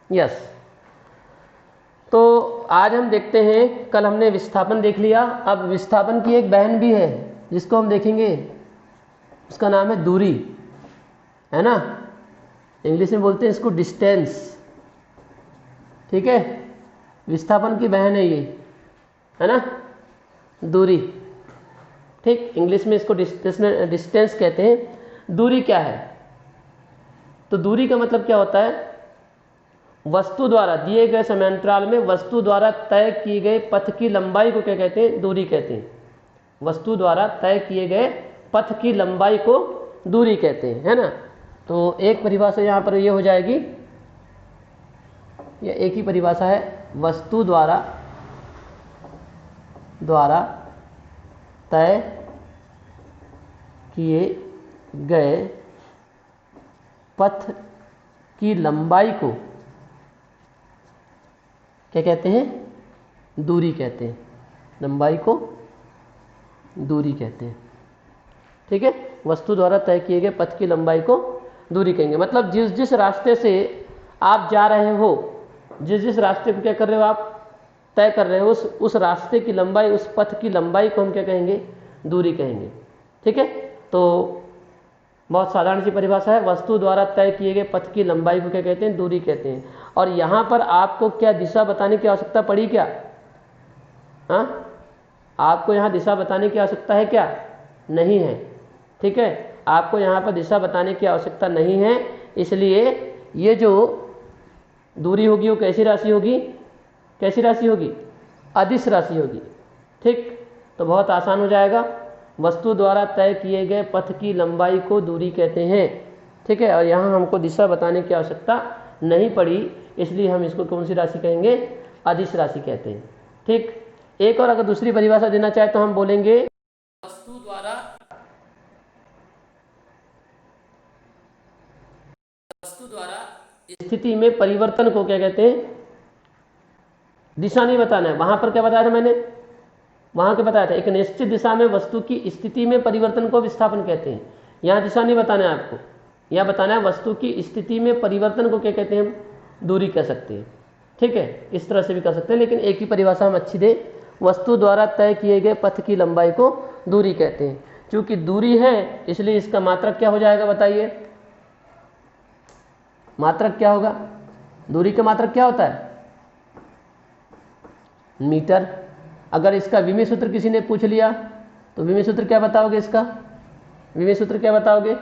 Yes. तो आज हम देखते हैं, कल हमने विस्थापन देख लिया, अब विस्थापन की एक बहन भी है जिसको हम देखेंगे, उसका नाम है दूरी, है ना। इंग्लिश में बोलते हैं इसको डिस्टेंस, ठीक है। विस्थापन की बहन है ये, है ना, दूरी, ठीक। इंग्लिश में इसको डिस्टेंस कहते हैं। दूरी क्या है? तो दूरी का मतलब क्या होता है? वस्तु द्वारा दिए गए समयांतराल में वस्तु द्वारा तय किए गए पथ की लंबाई को क्या कहते हैं? दूरी कहते हैं। वस्तु द्वारा तय किए गए पथ की लंबाई को दूरी कहते हैं, है ना। तो एक परिभाषा यहाँ पर ये हो जाएगी, या एक ही परिभाषा है, वस्तु द्वारा तय किए गए पथ की लंबाई को क्या कहते हैं? दूरी कहते हैं। लंबाई को दूरी कहते हैं, ठीक है। वस्तु द्वारा तय किए गए पथ की लंबाई को दूरी कहेंगे। मतलब जिस जिस रास्ते से आप जा रहे हो, जिस जिस रास्ते को क्या कर रहे हो आप, तय कर रहे हो, उस रास्ते की लंबाई, उस पथ की लंबाई को हम क्या कहेंगे? दूरी कहेंगे, ठीक है। तो बहुत साधारण सी परिभाषा है, वस्तु द्वारा तय किए गए पथ की लंबाई को क्या कहते हैं? दूरी कहते हैं। और यहां पर आपको क्या दिशा बताने की आवश्यकता पड़ी क्या? हाँ, आपको यहां दिशा बताने की आवश्यकता है क्या? नहीं है, ठीक है। आपको यहां पर दिशा बताने की आवश्यकता नहीं है, इसलिए ये जो दूरी होगी वो कैसी राशि होगी? कैसी राशि होगी? अदिश राशि होगी, ठीक। तो बहुत आसान हो जाएगा, वस्तु द्वारा तय किए गए पथ की लंबाई को दूरी कहते हैं, ठीक है। और यहाँ हमको दिशा बताने की आवश्यकता नहीं पड़ी, इसलिए हम इसको कौन सी राशि कहेंगे? अदिश राशि कहते हैं, ठीक। एक और अगर दूसरी परिभाषा देना चाहे तो हम बोलेंगे वस्तु द्वारा स्थिति में परिवर्तन को क्या कहते हैं? दिशा नहीं बताना है। वहां पर क्या बताया था मैंने? वहां क्या बताया था? एक निश्चित दिशा में वस्तु की स्थिति में परिवर्तन को विस्थापन कहते हैं। यहां दिशा नहीं बताना है आपको, यहां बताना है वस्तु की स्थिति में परिवर्तन को क्या कहते हैं? हम दूरी कह सकते हैं, ठीक है। इस तरह से भी कर सकते हैं, लेकिन एक ही परिभाषा हम अच्छी दे, वस्तु द्वारा तय किए गए पथ की लंबाई को दूरी कहते हैं। चूंकि दूरी है इसलिए इसका मात्रक क्या हो जाएगा? बताइए, मात्रक क्या होगा? दूरी का मात्रक क्या होता है? मीटर। अगर इसका विमीय सूत्र किसी ने पूछ लिया तो विमीय सूत्र क्या बताओगे? इसका विमीय सूत्र क्या बताओगे?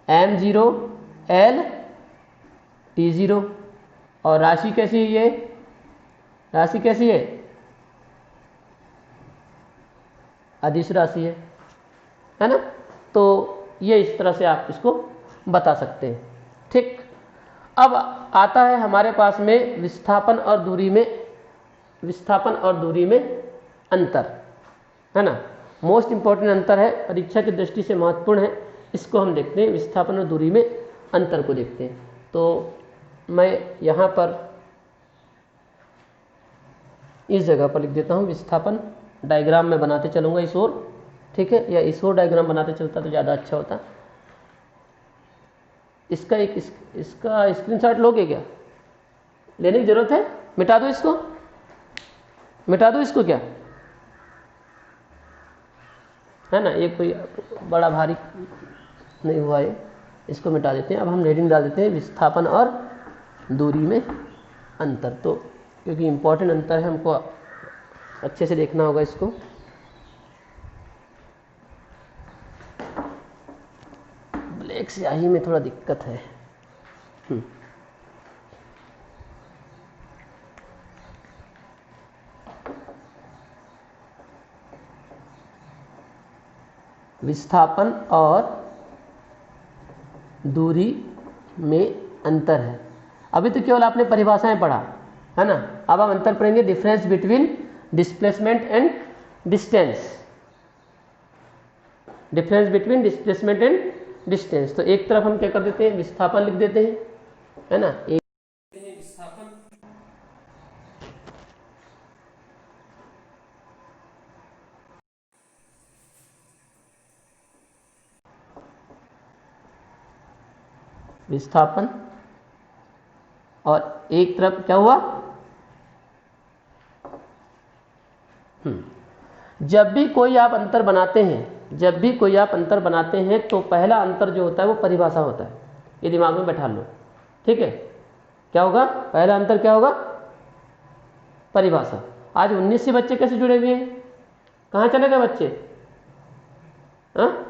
m0 l t0। और राशि कैसी है? ये राशि कैसी है? अदिश राशि है ना। तो ये इस तरह से आप इसको बता सकते हैं, ठीक। अब आता है हमारे पास में विस्थापन और दूरी में, विस्थापन और दूरी में अंतर, है ना। मोस्ट इंपॉर्टेंट अंतर है, परीक्षा की दृष्टि से महत्वपूर्ण है, इसको हम देखते हैं। विस्थापन और दूरी में अंतर को देखते हैं। तो मैं यहाँ पर इस जगह पर लिख देता हूँ विस्थापन, डायग्राम में बनाते चलूँगा इस ओर, ठीक है, या इस ओर डायग्राम बनाते चलता तो ज़्यादा अच्छा होता। इसका एक इसका स्क्रीनशॉट लोगे क्या? लेने की जरूरत है? मिटा दो इसको, मिटा दो इसको क्या, है ना। ये कोई बड़ा भारी नहीं हुआ है, इसको मिटा देते हैं। अब हम हेडिंग डाल देते हैं विस्थापन और दूरी में अंतर। तो क्योंकि इम्पोर्टेंट अंतर है, हमको अच्छे से देखना होगा इसको। ब्लैक स्याही में थोड़ा दिक्कत है। विस्थापन और दूरी में अंतर है। अभी तो केवल आपने परिभाषाएं पढ़ा, है ना। अब हम अंतर पढ़ेंगे, difference between displacement and distance. Difference between displacement and distance. तो एक तरफ हम क्या कर देते हैं? विस्थापन लिख देते हैं, है ना। एक विस्थापन, विस्थापन और एक तरफ क्या हुआ, जब भी कोई आप अंतर बनाते हैं, जब भी कोई आप अंतर बनाते हैं तो पहला अंतर जो होता है वो परिभाषा होता है। ये दिमाग में बैठा लो, ठीक है। क्या होगा, पहला अंतर क्या होगा, परिभाषा। आज 19 से बच्चे कैसे जुड़े हुए हैं, कहाँ चले गए बच्चे, हाँ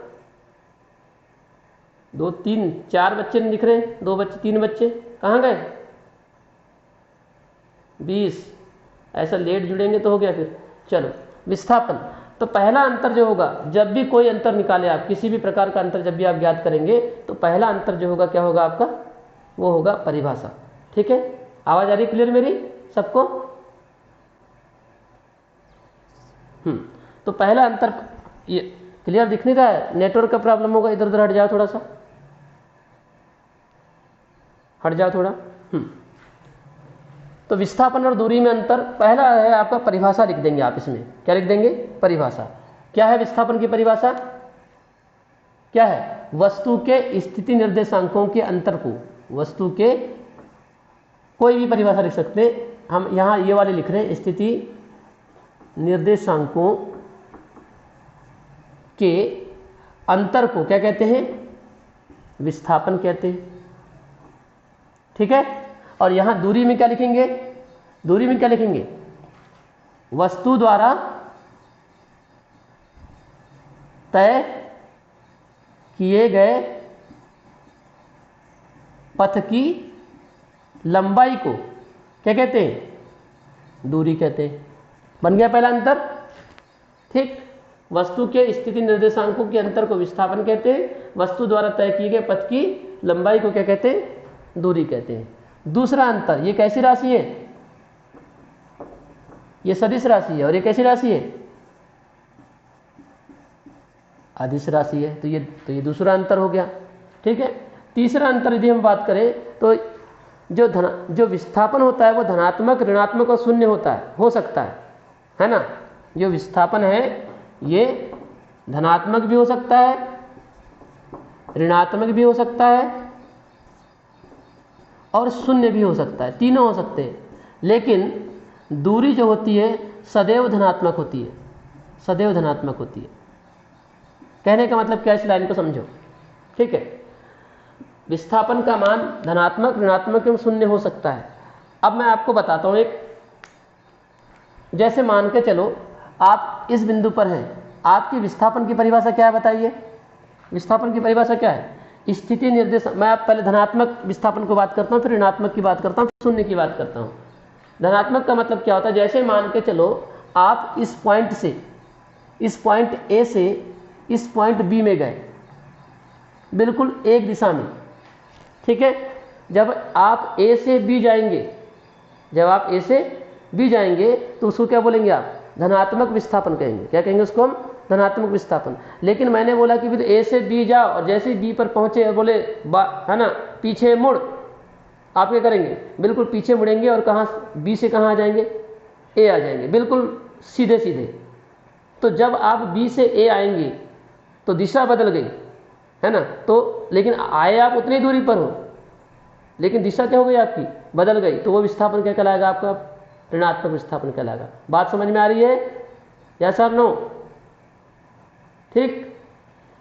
2 3 4 बच्चे नहीं दिख रहे, 2 बच्चे 3 बच्चे कहाँ गए, 20 ऐसा लेट जुड़ेंगे तो हो गया फिर। चलो विस्थापन, तो पहला अंतर जो होगा, जब भी कोई अंतर निकाले आप, किसी भी प्रकार का अंतर जब भी आप ज्ञात करेंगे तो पहला अंतर जो होगा क्या होगा आपका, वो होगा परिभाषा। ठीक है, आवाज आ रही क्लियर मेरी सबको? तो पहला अंतर ये क्लियर दिख नहीं रहा है, नेटवर्क का प्रॉब्लम होगा, इधर उधर हट जाओ, थोड़ा सा हट जाओ थोड़ा। तो विस्थापन और दूरी में अंतर, पहला है आपका परिभाषा, लिख देंगे आप इसमें, क्या लिख देंगे, परिभाषा। क्या है विस्थापन की परिभाषा, क्या है, वस्तु के स्थिति निर्देशांकों के अंतर को, वस्तु के कोई भी परिभाषा लिख सकते हैं, हम यहां ये वाले लिख रहे हैं, स्थिति निर्देशांकों के अंतर को क्या कहते हैं, विस्थापन कहते हैं। ठीक है, और यहां दूरी में क्या लिखेंगे, दूरी में क्या लिखेंगे, वस्तु द्वारा तय किए गए पथ की लंबाई को क्या कहते हैं, दूरी कहते हैं। बन गया पहला अंतर। ठीक, वस्तु के स्थिति निर्देशांकों के अंतर को विस्थापन कहते हैं, वस्तु द्वारा तय किए गए पथ की लंबाई को क्या कहते हैं, दूरी कहते हैं। दूसरा अंतर, ये कैसी राशि है, ये सदिश राशि है, और ये कैसी राशि है, अदिश राशि है। तो ये दूसरा अंतर हो गया। ठीक है, तीसरा अंतर यदि हम बात करें तो जो विस्थापन होता है वो धनात्मक, ऋणात्मक और शून्य होता है, हो सकता है ना। जो विस्थापन है ये धनात्मक भी हो सकता है, ऋणात्मक भी हो सकता है और शून्य भी हो सकता है, तीनों हो सकते हैं। लेकिन दूरी जो होती है सदैव धनात्मक होती है, सदैव धनात्मक होती है। कहने का मतलब क्या, इस लाइन को समझो। ठीक है, विस्थापन का मान धनात्मक, ऋणात्मक एवं शून्य हो सकता है। अब मैं आपको बताता हूं एक, जैसे मान के चलो आप इस बिंदु पर हैं, आपकी विस्थापन की परिभाषा क्या है बताइए, विस्थापन की परिभाषा क्या है, स्थिति निर्देश। मैं आप पहले धनात्मक विस्थापन को बात करता हूं, फिर ऋणात्मक की बात करता हूं, फिर शून्य की बात करता हूं। धनात्मक का मतलब क्या होता है, जैसे मान के चलो आप इस पॉइंट से, इस पॉइंट ए से इस पॉइंट बी में गए, बिल्कुल एक दिशा में। ठीक है, जब आप ए से बी जाएंगे, जब आप ए से बी जाएंगे तो उसको क्या बोलेंगे आप, धनात्मक विस्थापन कहेंगे। क्या कहेंगे उसको हम, धनात्मक विस्थापन। लेकिन मैंने बोला कि फिर ए से बी जाओ और जैसे बी पर पहुंचे और बोले है ना पीछे मुड़, आप क्या करेंगे, बिल्कुल पीछे मुड़ेंगे और कहां, बी से कहां आ जाएंगे, ए आ जाएंगे, बिल्कुल सीधे सीधे। तो जब आप बी से ए आएंगे तो दिशा बदल गई, है ना। तो लेकिन आए आप उतनी दूरी पर हो, लेकिन दिशा क्या हो गई आपकी, बदल गई। तो वो विस्थापन क्या कहलाएगा आपका, ऋणात्मक विस्थापन कहलाएगा। बात समझ में आ रही है, यस और नो? ठीक,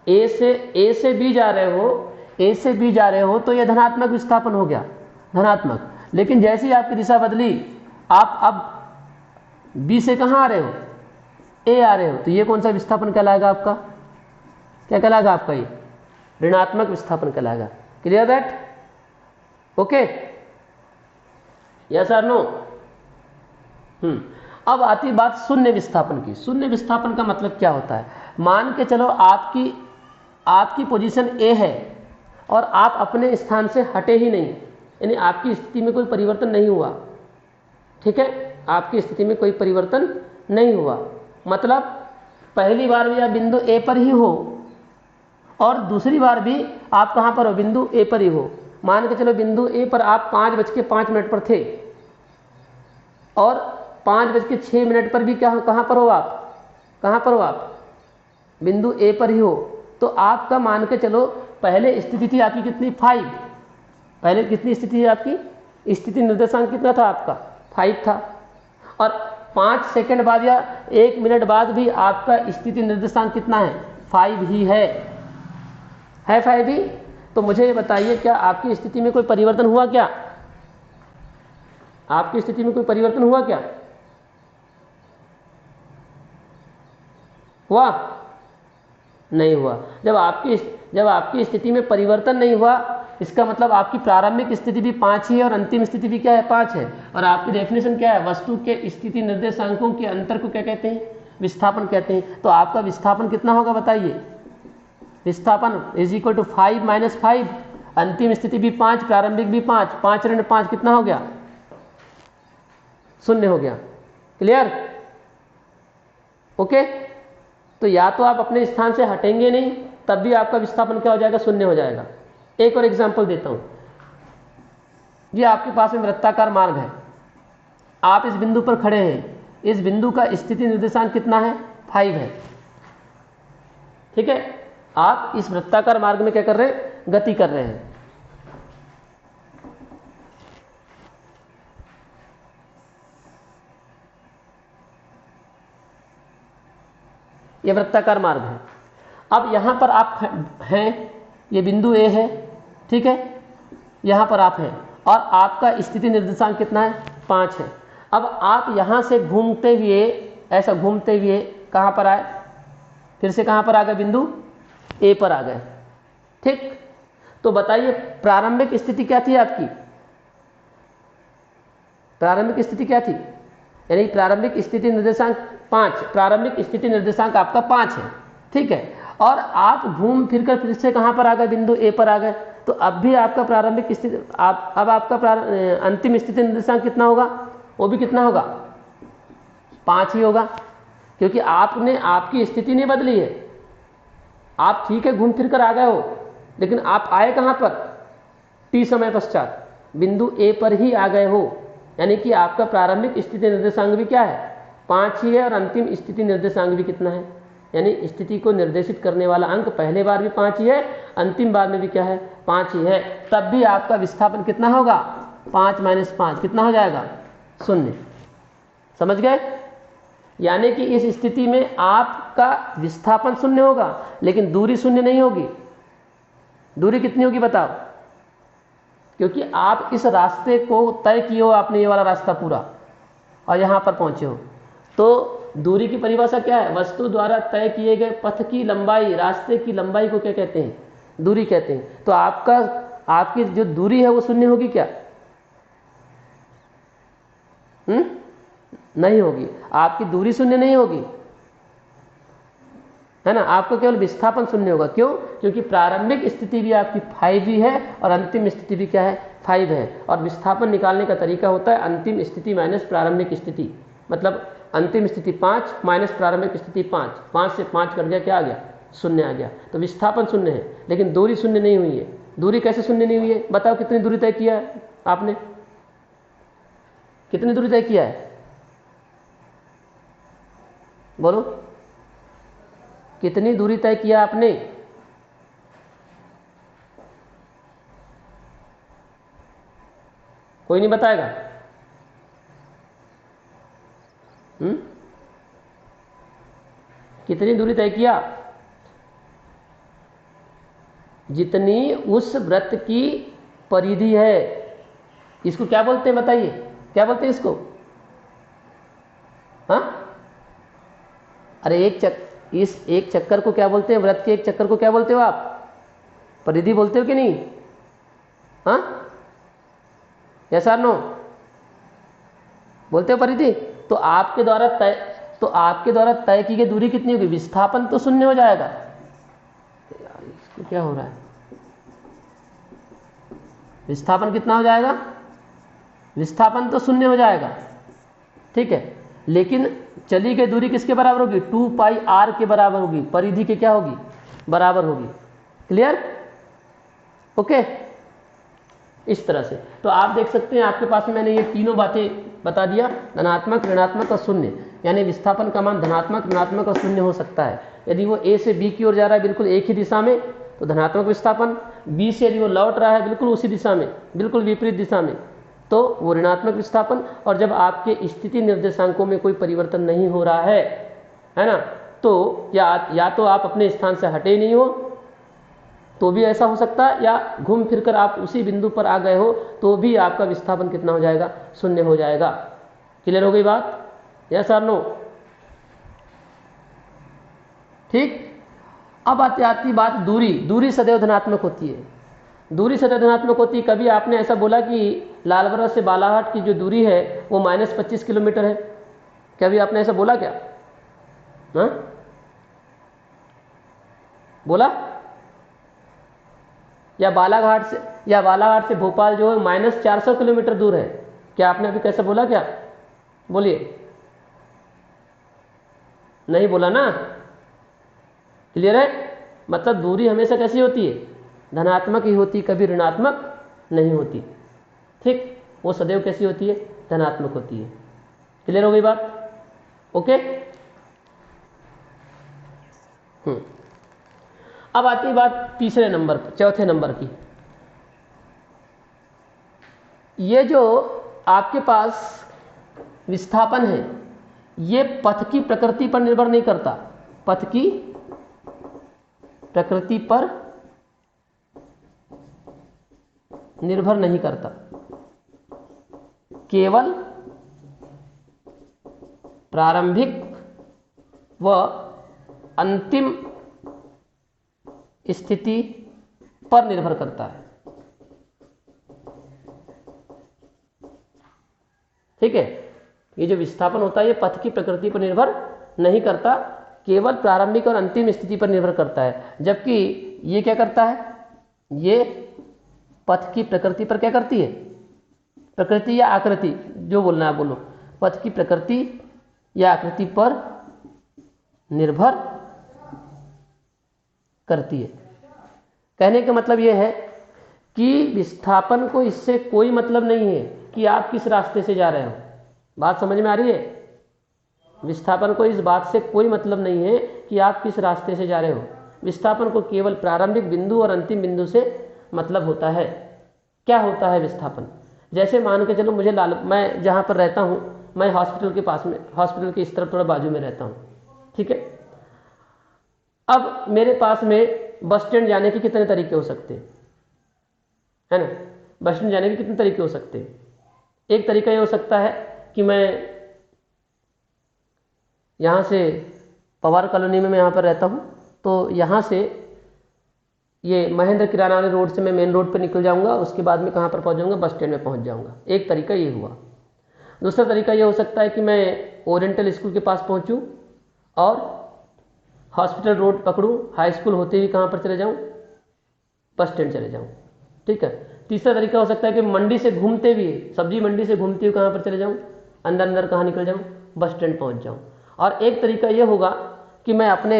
ए से बी जा रहे हो, ए से बी जा रहे हो तो यह धनात्मक विस्थापन हो गया, धनात्मक। लेकिन जैसे ही आपकी दिशा बदली, आप अब बी से कहां आ रहे हो, ए आ रहे हो, तो ये कौन सा विस्थापन कहलाएगा आपका, क्या कहलाएगा आपका, ये ऋणात्मक विस्थापन कहलाएगा। Clear that? ओके, यस और नो? अब आती बात शून्य विस्थापन की। शून्य विस्थापन का मतलब क्या होता है, मान के चलो आपकी पोजीशन ए है और आप अपने स्थान से हटे ही नहीं, यानी आपकी स्थिति में कोई परिवर्तन नहीं हुआ। ठीक है, आपकी स्थिति में कोई परिवर्तन नहीं हुआ, मतलब पहली बार भी आप बिंदु ए पर ही हो और दूसरी बार भी आप कहां पर हो, बिंदु ए पर ही हो। मान के चलो बिंदु ए पर आप 5:05 पर थे और 5:06 पर भी कहां पर हो आप, कहां पर हो आप, बिंदु ए पर ही हो। तो आपका मान के चलो पहले स्थिति थी आपकी कितनी, 5, पहले कितनी स्थिति थी आपकी स्थिति निर्देशांक कितना था आपका 5 था, और 5 सेकंड बाद या 1 मिनट बाद भी आपका स्थिति निर्देशांक कितना है 5 ही है 5 ही। तो मुझे ये बताइए क्या आपकी स्थिति में कोई परिवर्तन हुआ क्या? आपकी स्थिति में कोई परिवर्तन हुआ क्या? हुआ? नहीं हुआ। जब आपकी स्थिति में परिवर्तन नहीं हुआ, इसका मतलब आपकी प्रारंभिक स्थिति भी 5 ही है और अंतिम स्थिति भी क्या है 5 है। और आपकी डेफिनेशन क्या है? वस्तु के स्थिति निर्देशांकों के अंतर को क्या कहते हैं? विस्थापन कहते हैं। तो आपका विस्थापन कितना होगा बताइए? विस्थापन इज इक्वल टू 5 माइनस 5, अंतिम स्थिति भी 5, प्रारंभिक भी 5, 5 ऋण 5 कितना हो गया? 0 हो गया। क्लियर? ओके। तो या तो आप अपने स्थान से हटेंगे नहीं, तब भी आपका विस्थापन क्या हो जाएगा? 0 हो जाएगा। एक और एग्जांपल देता हूं। ये आपके पास में वृत्ताकार मार्ग है, आप इस बिंदु पर खड़े हैं, इस बिंदु का स्थिति निर्देशांक कितना है? 5 है। ठीक है, आप इस वृत्ताकार मार्ग में क्या कर रहे हैं? गति कर रहे हैं। ये वृत्ताकार मार्ग है। अब यहां पर आप हैं, ये बिंदु ए है, ठीक है, यहां पर आप हैं और आपका स्थिति निर्देशांक कितना है? 5 है। अब आप यहां से घूमते हुए, ऐसा घूमते हुए कहां पर आए? फिर से कहां पर आ गए? बिंदु ए पर आ गए। ठीक, तो बताइए प्रारंभिक स्थिति क्या थी आपकी? प्रारंभिक स्थिति क्या थी? यानी प्रारंभिक स्थिति निर्देशांक 5, प्रारंभिक स्थिति निर्देशांक आपका 5 है। ठीक है, और आप घूम फिरकर फिर से कहां पर आ गए? बिंदु ए पर आ गए। तो अब भी आपका प्रारंभिक स्थिति, अब आपका अंतिम स्थिति निर्देशांक कितना होगा? वो भी कितना होगा? 5 ही होगा, क्योंकि आपने आपकी स्थिति नहीं बदली है। आप ठीक है घूम फिरकर आ गए हो, लेकिन आप आए कहां पर? टी समय पश्चात बिंदु ए पर ही आ गए हो। यानी कि आपका प्रारंभिक स्थिति निर्देशांक भी क्या है? 5 ही है, और अंतिम स्थिति निर्देशांक भी कितना है? यानी स्थिति को निर्देशित करने वाला अंक पहले बार भी 5 ही है, अंतिम बार में भी क्या है? 5 ही है। तब भी आपका विस्थापन कितना होगा? 5 माइनस 5 कितना हो जाएगा? 0। समझ गए? यानी कि इस स्थिति में आपका विस्थापन 0 होगा, लेकिन दूरी 0 नहीं होगी। दूरी कितनी होगी बताओ? क्योंकि आप इस रास्ते को तय किए हो, आपने ये वाला रास्ता पूरा, और यहां पर पहुंचे हो। तो दूरी की परिभाषा क्या है? वस्तु द्वारा तय किए गए पथ की लंबाई, रास्ते की लंबाई को क्या कहते हैं? दूरी कहते हैं। तो आपकी जो दूरी है वो 0 होगी क्या? नहीं होगी। आपकी दूरी 0 नहीं होगी, है ना। आपको केवल विस्थापन 0 होगा। क्यों? क्योंकि प्रारंभिक स्थिति भी आपकी 5 ही है और अंतिम स्थिति भी क्या है? 5 है। और विस्थापन निकालने का तरीका होता है अंतिम स्थिति माइनस प्रारंभिक स्थिति। मतलब अंतिम स्थिति 5 माइनस प्रारंभिक स्थिति 5, 5 से 5 कट गया, क्या आ गया? 0 आ गया। तो विस्थापन 0 है, लेकिन दूरी 0 नहीं हुई है। दूरी कैसे 0 नहीं हुई है? बताओ कितनी दूरी तय किया है आपने? कितनी दूरी तय किया है? बोलो, कितनी दूरी तय किया आपने? कोई नहीं बताएगा? कितनी दूरी तय किया? जितनी उस वृत्त की परिधि है। इसको क्या बोलते हैं बताइए? क्या बोलते हैं इसको? हाँ, अरे इस एक चक्कर को क्या बोलते हैं? वृत्त के एक चक्कर को क्या बोलते हो आप? परिधि बोलते हो कि नहीं? हाँ, यस और नो? बोलते हो परिधि। तो आपके द्वारा तय की गई दूरी कितनी होगी? विस्थापन तो 0 हो जाएगा। यार इसको क्या हो रहा है? विस्थापन कितना हो जाएगा? विस्थापन तो 0 हो जाएगा। ठीक है, लेकिन चली गई दूरी किसके बराबर होगी? 2 पाई r के बराबर होगी। परिधि के क्या होगी? बराबर होगी। क्लियर? ओके, इस तरह से। तो आप देख सकते हैं आपके पास में मैंने ये तीनों बातें बता दिया, धनात्मक, ऋणात्मक और 0। यानी विस्थापन का मान धनात्मक, ऋणात्मक और 0 हो सकता है। यदि वो ए से बी की ओर जा रहा है बिल्कुल एक ही दिशा में तो धनात्मक विस्थापन, बी से यदि वो लौट रहा है बिल्कुल उसी दिशा में, बिल्कुल विपरीत दिशा में, तो वो ऋणात्मक विस्थापन। और जब आपके स्थिति निर्देशांकों में कोई परिवर्तन नहीं हो रहा है ना, तो या तो आप अपने स्थान से हटे नहीं हो तो भी ऐसा हो सकता है, या घूम फिर कर आप उसी बिंदु पर आ गए हो तो भी आपका विस्थापन कितना हो जाएगा, शून्य हो जाएगा। क्लियर हो गई बात? यस और नो? ठीक। अब आती बात दूरी। दूरी सदैव धनात्मक होती है। दूरी सदैव धनात्मक होती है। कभी आपने ऐसा बोला कि लालबरा से बालाघाट की जो दूरी है वो -25 किलोमीटर है? कभी आपने ऐसा बोला क्या? हाँ, बोला? या बालाघाट से भोपाल जो है -400 किलोमीटर दूर है, क्या आपने अभी कैसे बोला क्या? बोलिए। नहीं बोला ना? क्लियर है? मतलब दूरी हमेशा कैसी होती है? धनात्मक ही होती, कभी ऋणात्मक नहीं होती। ठीक, वो सदैव कैसी होती है? धनात्मक होती है। क्लियर हो गई बात? ओके। अब आती बात तीसरे नंबर पर, चौथे नंबर की। ये जो आपके पास विस्थापन है ये पथ की प्रकृति पर निर्भर नहीं करता। पथ की प्रकृति पर निर्भर नहीं करता, केवल प्रारंभिक व अंतिम स्थिति पर निर्भर करता है। ठीक है, ये जो विस्थापन होता है ये पथ की प्रकृति पर निर्भर नहीं करता, केवल प्रारंभिक और अंतिम स्थिति पर निर्भर करता है। जबकि ये क्या करता है? ये पथ की प्रकृति पर क्या करती है? प्रकृति या आकृति, जो बोलना है बोलो। पथ की प्रकृति या आकृति पर निर्भर करती है। कहने का मतलब यह है कि विस्थापन को इससे कोई मतलब नहीं है कि आप किस रास्ते से जा रहे हो। बात समझ में आ रही है? विस्थापन को इस बात से कोई मतलब नहीं है कि आप किस रास्ते से जा रहे हो। विस्थापन को केवल प्रारंभिक बिंदु और अंतिम बिंदु से मतलब होता है। क्या होता है विस्थापन? जैसे मान के चलो मैं जहाँ पर रहता हूँ, मैं हॉस्पिटल के पास में, हॉस्पिटल के इस तरफ थोड़ा बाजू में रहता हूँ। ठीक है, अब मेरे पास में बस स्टैंड जाने के कितने तरीके हो सकते हैं, है ना? बस स्टैंड जाने के कितने तरीके हो सकते हैं? एक तरीका ये हो सकता है कि मैं यहाँ से पवार कॉलोनी में मैं यहाँ पर रहता हूँ, तो यहाँ से ये महेंद्र किराना वाले रोड से मैं मेन रोड पर निकल जाऊँगा, उसके बाद में कहाँ पर पहुँच जाऊँगा? बस स्टैंड में पहुँच जाऊँगा। एक तरीका ये हुआ। दूसरा तरीका ये हो सकता है कि मैं ओरिएंटल स्कूल के पास पहुँचूँ और हॉस्पिटल रोड पकड़ूँ, हाई स्कूल होते हुए कहाँ पर चले जाऊँ? बस स्टैंड चले जाऊँ। ठीक है। तीसरा तरीका हो सकता है कि मंडी से घूमते हुए, सब्जी मंडी से घूमते हुए कहाँ पर चले जाऊँ? अंदर कहाँ निकल जाऊँ? बस स्टैंड पहुँच जाऊँ। और एक तरीका ये होगा कि मैं अपने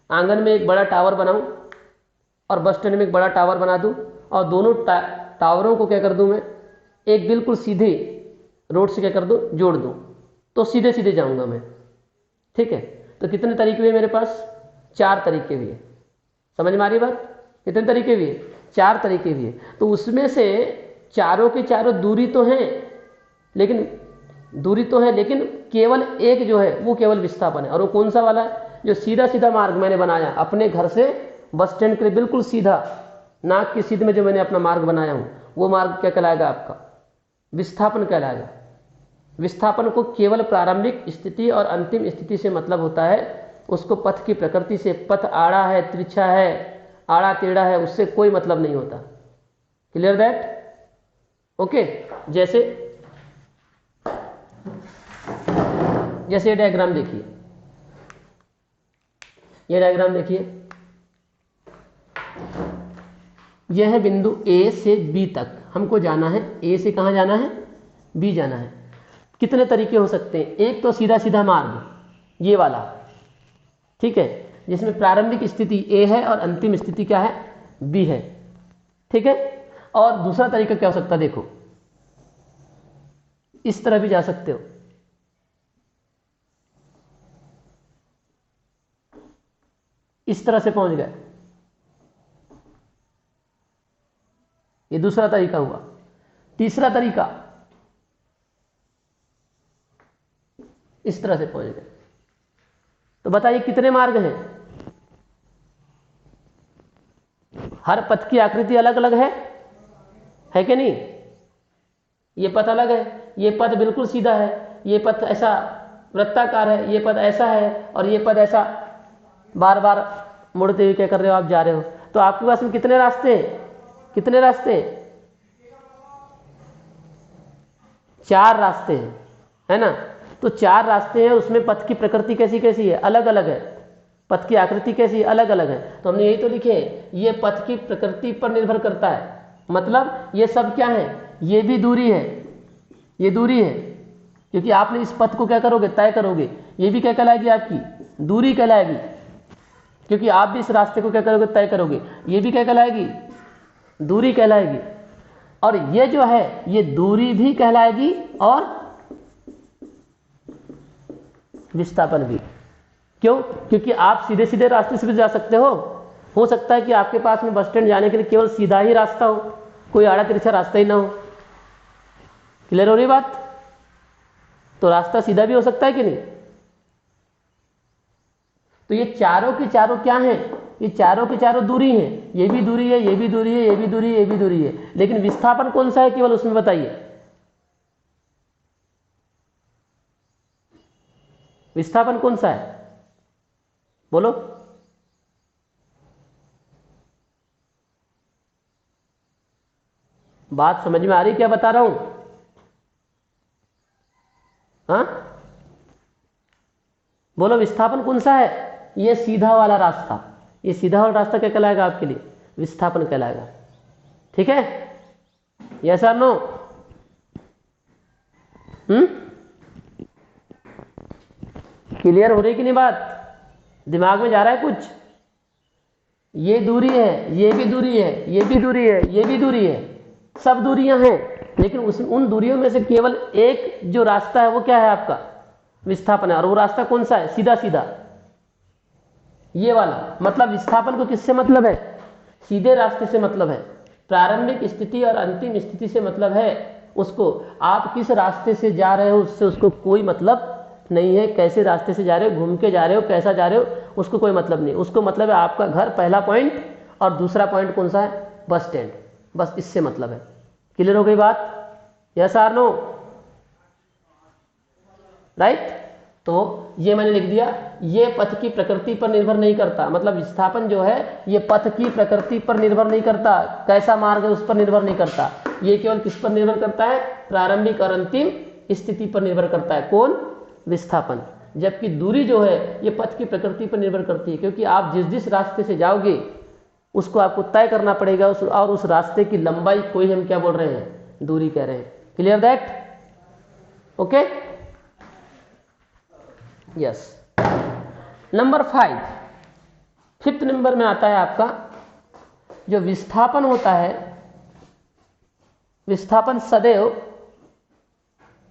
आंगन में एक बड़ा टावर बनाऊँ और बस स्टैंड में एक बड़ा टावर बना दूँ और दोनों टावरों को क्या कर दूँ मैं? एक बिल्कुल सीधे रोड से क्या कर दूँ? जोड़ दूँ, तो सीधे सीधे जाऊँगा मैं। ठीक है, तो कितने तरीके हुए मेरे पास? 4 तरीके हुए। समझ में आ रही बात? कितने तरीके हुए? 4 तरीके हुए। तो उसमें से चारों के चारों दूरी तो हैं, लेकिन केवल एक जो है वो केवल विस्थापन है। और वो कौन सा वाला है? जो सीधा सीधा मार्ग मैंने बनाया अपने घर से बस स्टैंड के लिए, बिल्कुल सीधा नाक की सीध में जो मैंने अपना मार्ग बनाया हूं, वो मार्ग क्या कहलाएगा? आपका विस्थापन कहलाएगा। विस्थापन को केवल प्रारंभिक स्थिति और अंतिम स्थिति से मतलब होता है। उसको पथ की प्रकृति से, पथ आड़ा है, तिरछा है, आड़ा टेढ़ा है, उससे कोई मतलब नहीं होता। Clear that? ओके। जैसे ये डायग्राम देखिए, ये डायग्राम देखिए, यह है बिंदु ए से बी तक हमको जाना है। ए से कहाँ जाना है? बी जाना है। कितने तरीके हो सकते हैं? एक तो सीधा सीधा मार्ग, ये वाला, ठीक है, जिसमें प्रारंभिक स्थिति ए है और अंतिम स्थिति क्या है? बी है। ठीक है। और दूसरा तरीका क्या हो सकता है? देखो, इस तरह भी जा सकते हो। इस तरह से पहुंच गए, ये दूसरा तरीका हुआ। तीसरा तरीका, इस तरह से पहुंच गए। तो बताइए कितने मार्ग हैं? हर पथ की आकृति अलग अलग है कि नहीं? ये पथ अलग है, ये पथ बिल्कुल सीधा है, ये पथ ऐसा वृत्ताकार है, ये पथ ऐसा है, और ये पथ ऐसा बार बार मुड़ते हुए क्या कर रहे हो आप, जा रहे हो। तो आपके पास में कितने रास्ते हैं? कितने रास्ते हैं? 4 रास्ते हैं, है ना। तो 4 रास्ते हैं, उसमें पथ की प्रकृति कैसी कैसी है? अलग अलग है। पथ की आकृति कैसी है? अलग अलग है। तो हमने यही तो लिखे, ये पथ की प्रकृति पर निर्भर करता है। मतलब ये सब क्या है? ये भी दूरी है, ये दूरी है, क्योंकि आपने इस पथ को क्या करोगे? तय करोगे। ये भी क्या कहलाएगी? आपकी दूरी कहलाएगी, क्योंकि आप भी इस रास्ते को क्या करोगे? तय करोगे। ये भी क्या कहलाएगी? दूरी कहलाएगी। और ये जो है ये दूरी भी कहलाएगी और विस्थापन भी। क्यों? क्योंकि आप सीधे सीधे रास्ते से भी जा सकते हो सकता है कि आपके पास में बस स्टैंड जाने के लिए केवल सीधा ही रास्ता हो, कोई आड़ा तिरछा रास्ता ही ना हो। क्लियर हो रही बात? तो रास्ता सीधा भी हो सकता है कि नहीं? तो ये चारों की चारों क्या हैं? ये चारों की चारों दूरी हैं। ये भी दूरी है, ये भी दूरी है, ये भी दूरी है, ये भी दूरी है। लेकिन विस्थापन कौन सा है केवल उसमें बताइए? विस्थापन कौन सा है? बोलो। बात समझ में आ रही क्या बता रहा हूं? हाँ बोलो, विस्थापन कौन सा है? ये सीधा वाला रास्ता, ये सीधा वाला रास्ता क्या कहलाएगा आपके लिए? विस्थापन कहलाएगा। ठीक है? यस और नो? क्लियर हो रही कि नहीं बात? दिमाग में जा रहा है कुछ? ये दूरी है, ये भी दूरी है, ये भी दूरी है, ये भी दूरी है, सब दूरियां हैं, लेकिन उन दूरियों में से केवल एक जो रास्ता है वो क्या है आपका? विस्थापन है। और वो रास्ता कौन सा है? सीधा सीधा, ये वाला। मतलब विस्थापन को किससे मतलब है? सीधे रास्ते से मतलब है। प्रारंभिक स्थिति और अंतिम स्थिति से मतलब है उसको। आप किस रास्ते से जा रहे हो उससे उसको कोई मतलब नहीं है। कैसे रास्ते से जा रहे हो, घूम के जा रहे हो, कैसा जा रहे हो, उसको कोई मतलब नहीं। उसको मतलब है आपका घर पहला पॉइंट, और दूसरा पॉइंट कौन सा है? Bus stand. बस इससे मतलब है। क्लियर हो गई बात? यस और नो? राइट? तो ये मैंने लिख दिया, ये पथ की प्रकृति पर निर्भर नहीं करता। मतलब विस्थापन जो है ये पथ की प्रकृति पर निर्भर नहीं करता, कैसा मार्ग है उस पर निर्भर नहीं करता। ये केवल किस पर निर्भर करता है? प्रारंभिक और अंतिम स्थिति पर निर्भर करता है। कौन? विस्थापन। जबकि दूरी जो है ये पथ की प्रकृति पर निर्भर करती है, क्योंकि आप जिस जिस रास्ते से जाओगे उसको आपको तय करना पड़ेगा, और उस रास्ते की लंबाई को ही हम क्या बोल रहे हैं? दूरी कह रहे हैं। Clear that? Okay, yes. Number 5, 5th number में आता है आपका जो विस्थापन होता है। विस्थापन सदैव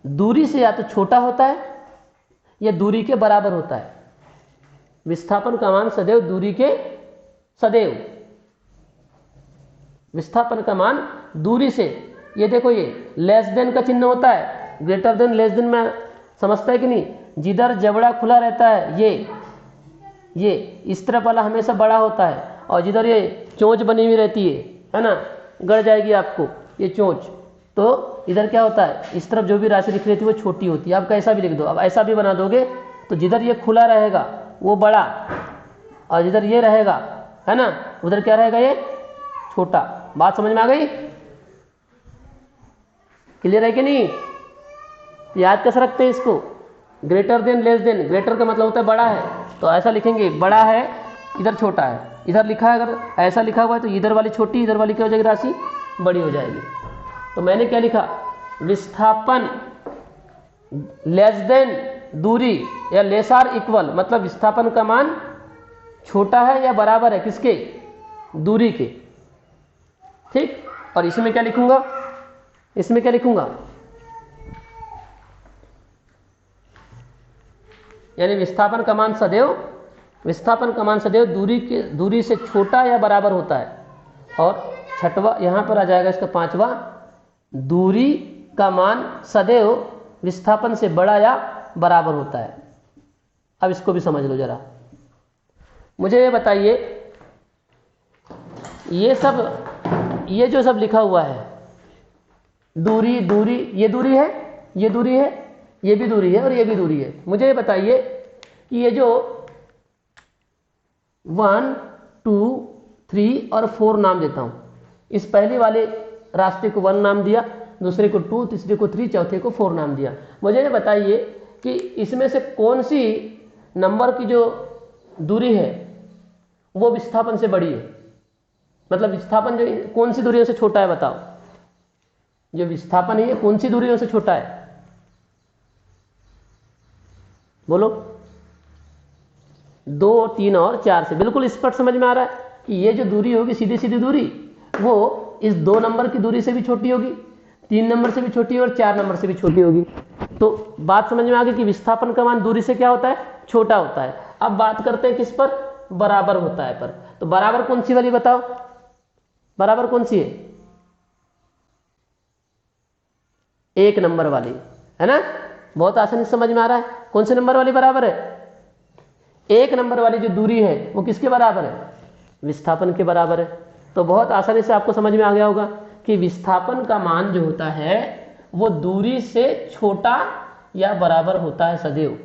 दूरी से या तो छोटा होता है या दूरी के बराबर होता है। विस्थापन का मान सदैव दूरी के, सदैव विस्थापन का मान दूरी से, ये देखो ये लेस देन का चिन्ह होता है, ग्रेटर देन लेस देन में समझता है कि नहीं? जिधर जबड़ा खुला रहता है ये इस तरफ वाला हमेशा बड़ा होता है, और जिधर ये चोंच बनी हुई रहती है ना, गड़ जाएगी आपको ये चोंच, तो इधर क्या होता है? इस तरफ जो भी राशि लिख रही थी वो छोटी होती है। आप कैसा भी लिख दो, अब ऐसा भी बना दोगे तो जिधर ये खुला रहेगा वो बड़ा, और जिधर ये रहेगा है ना उधर क्या रहेगा? ये छोटा। बात समझ में आ गई? क्लियर है कि नहीं? याद कैसे रखते हैं इसको? Greater than less than. Greater का मतलब होता है बड़ा है, तो ऐसा लिखेंगे बड़ा है, इधर छोटा है। इधर लिखा है, अगर ऐसा लिखा हुआ है तो इधर वाली छोटी, इधर वाली क्या हो जाएगी? राशि बड़ी हो जाएगी। तो मैंने क्या लिखा? विस्थापन लेस देन दूरी या लेस आर इक्वल, मतलब विस्थापन का मान छोटा है या बराबर है किसके? दूरी के। ठीक। और इसमें क्या लिखूंगा? इसमें क्या लिखूंगा? यानी विस्थापन का मान सदैव दूरी से छोटा या बराबर होता है। और छठवा यहां पर आ जाएगा इसका 5वां, दूरी का मान सदैव विस्थापन से बड़ा या बराबर होता है। अब इसको भी समझ लो जरा। मुझे ये बताइए, ये जो सब लिखा हुआ है, दूरी दूरी, ये दूरी है, ये दूरी है, ये भी दूरी है और ये भी दूरी है। मुझे ये बताइए कि ये जो 1 2 3 और 4 नाम देता हूं, इस पहले वाले रास्ते को 1 नाम दिया, दूसरे को 2, तीसरे को 3, चौथे को 4 नाम दिया। मुझे ये बताइए कि इसमें से कौन सी नंबर की जो दूरी है वो विस्थापन से बड़ी है। मतलब विस्थापन जो कौन सी दूरियों से छोटा है, बताओ। जो विस्थापन है ये कौन सी दूरियों से छोटा है, बोलो। 2, 3 और 4 से। बिल्कुल स्पष्ट समझ में आ रहा है कि ये जो दूरी होगी, सीधी सीधी दूरी, वो इस 2 नंबर की दूरी से भी छोटी होगी, 3 नंबर से भी छोटी होगी और 4 नंबर से भी छोटी होगी। तो बात समझ में आ गई कि विस्थापन का मान दूरी से क्या होता है, छोटा होता है। अब बात करते हैं किस पर, बराबर होता है पर। तो बराबर कौन सी वाली बताओ, बराबर कौन सी है, 1 नंबर वाली, है ना। बहुत आसानी से समझ में आ रहा है कौन से नंबर वाली बराबर है। 1 नंबर वाली जो दूरी है वो किसके बराबर है, विस्थापन के बराबर है। तो बहुत आसानी से आपको समझ में आ गया होगा कि विस्थापन का मान जो होता है वो दूरी से छोटा या बराबर होता है सदैव।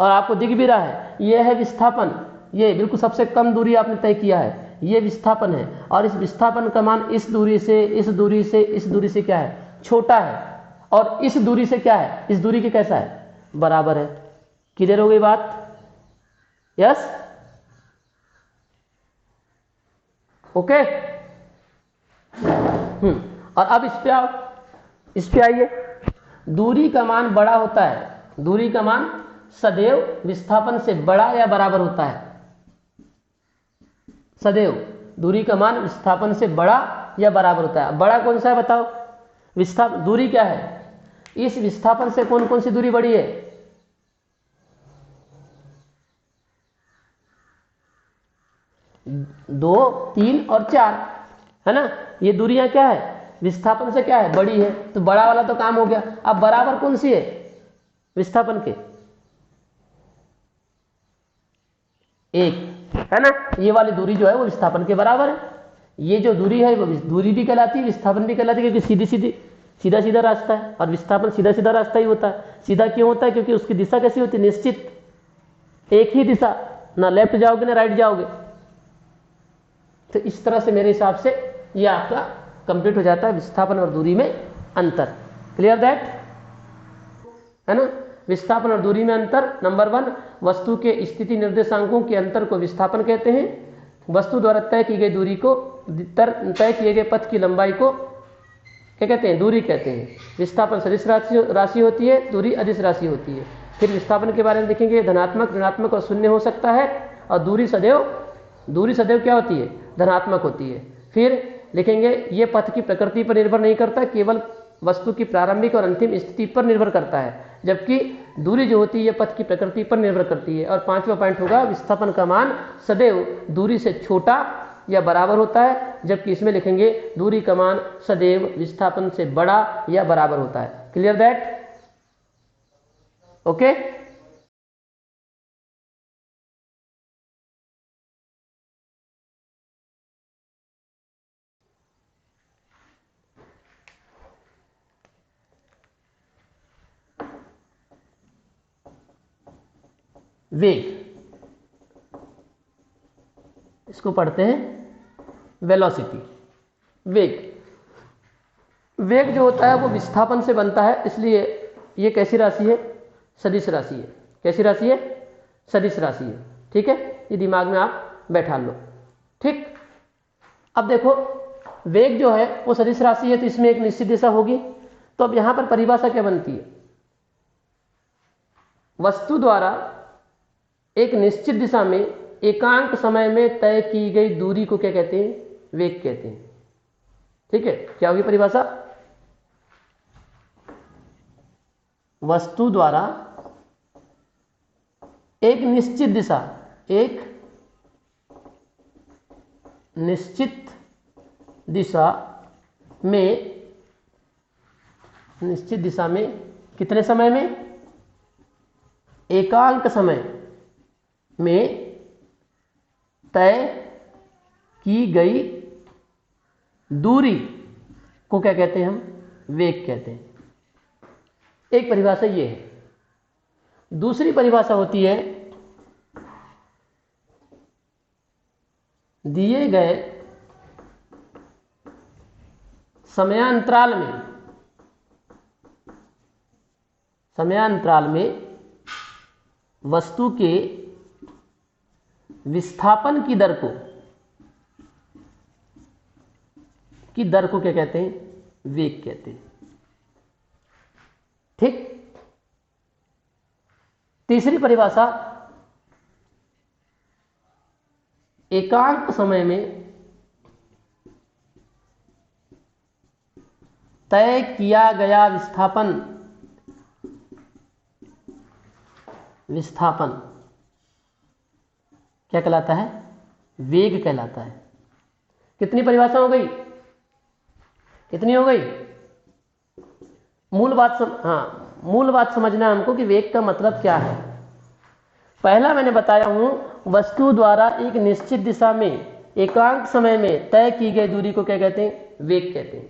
और आपको दिख भी रहा है, यह है विस्थापन, ये बिल्कुल सबसे कम दूरी आपने तय किया है, ये विस्थापन है। और इस विस्थापन का मान इस दूरी से, इस दूरी से, इस दूरी से क्या है, छोटा है। और इस दूरी से क्या है, इस दूरी के कैसा है, बराबर है। क्लियर हो गई बात, यस, ओके। और अब इस पे आइए। दूरी का मान बड़ा होता है, दूरी का मान सदैव विस्थापन से बड़ा या बराबर होता है। सदैव दूरी का मान विस्थापन से बड़ा या बराबर होता है। बड़ा कौन सा है बताओ, विस्थापन, दूरी क्या है, इस विस्थापन से कौन कौन सी दूरी बड़ी है, दो, 3 और 4, है ना। ये दूरियां क्या है, विस्थापन से क्या है, बड़ी है। तो बड़ा वाला तो काम हो गया। अब बराबर कौन सी है, विस्थापन के 1, है ना। ये वाली दूरी जो है वो विस्थापन के बराबर है। ये जो दूरी है वो दूरी भी कहलाती है, विस्थापन भी कहलाती है, क्योंकि सीधी सीधी सीधा सीधा रास्ता है। और विस्थापन सीधा सीधा रास्ता ही होता है। सीधा क्यों होता है, क्योंकि उसकी दिशा कैसी होती है, निश्चित, एक ही दिशा, ना लेफ्ट जाओगे ना राइट जाओगे। तो इस तरह से मेरे हिसाब से ये आपका कंप्लीट हो जाता है विस्थापन और दूरी में अंतर। क्लियर दैट, है ना। विस्थापन और दूरी में अंतर, नंबर 1, वस्तु के स्थिति निर्देशांकों के अंतर को विस्थापन कहते हैं। वस्तु द्वारा तय की गई दूरी को, तय किए गए पथ की लंबाई को क्या कहते हैं, दूरी कहते हैं। विस्थापन सदिश राशि होती है, दूरी अदिश राशि होती है। फिर विस्थापन के बारे में देखेंगे, धनात्मक, ऋणात्मक और शून्य हो सकता है। और दूरी सदैव क्या होती है, धनात्मक होती है। फिर लिखेंगे, ये पथ की प्रकृति पर निर्भर नहीं करता, केवल वस्तु की प्रारंभिक और अंतिम स्थिति पर निर्भर करता है। जबकि दूरी जो होती है ये पथ की प्रकृति पर निर्भर करती है। और 5वां पॉइंट होगा, विस्थापन का मान सदैव दूरी से छोटा या बराबर होता है। जबकि इसमें लिखेंगे, दूरी का मान सदैव विस्थापन से बड़ा या बराबर होता है। Clear that, okay. वेग, इसको पढ़ते हैं वेलोसिटी। वेग जो होता है वो विस्थापन से बनता है, इसलिए ये कैसी राशि है, सदिश राशि है। कैसी राशि है, सदिश राशि है। ठीक है, ये दिमाग में आप बैठा लो। ठीक, अब देखो, वेग जो है वो सदिश राशि है, तो इसमें एक निश्चित दिशा होगी। तो अब यहां पर परिभाषा क्या बनती है, वस्तु द्वारा एक निश्चित दिशा में एकांक समय में तय की गई दूरी को क्या कहते हैं, वेग कहते हैं। ठीक है, क्या होगी परिभाषा, वस्तु द्वारा एक निश्चित दिशा में कितने समय में, एकांक समय में तय की गई दूरी को क्या कहते हैं? हम वेग कहते हैं। एक परिभाषा ये है। दूसरी परिभाषा होती है दिए गए समयांतराल में वस्तु के विस्थापन की दर को क्या कहते हैं? वेग कहते हैं। ठीक। तीसरी परिभाषा, एकांक समय में तय किया गया विस्थापन क्या कहलाता है? वेग कहलाता है। कितनी परिभाषा हो गई? कितनी हो गई? मूल बात समझना है हमको कि वेग का मतलब क्या है। पहला मैंने बताया हूं, वस्तु द्वारा एक निश्चित दिशा में एकांक समय में तय की गई दूरी को क्या कहते हैं? वेग कहते हैं।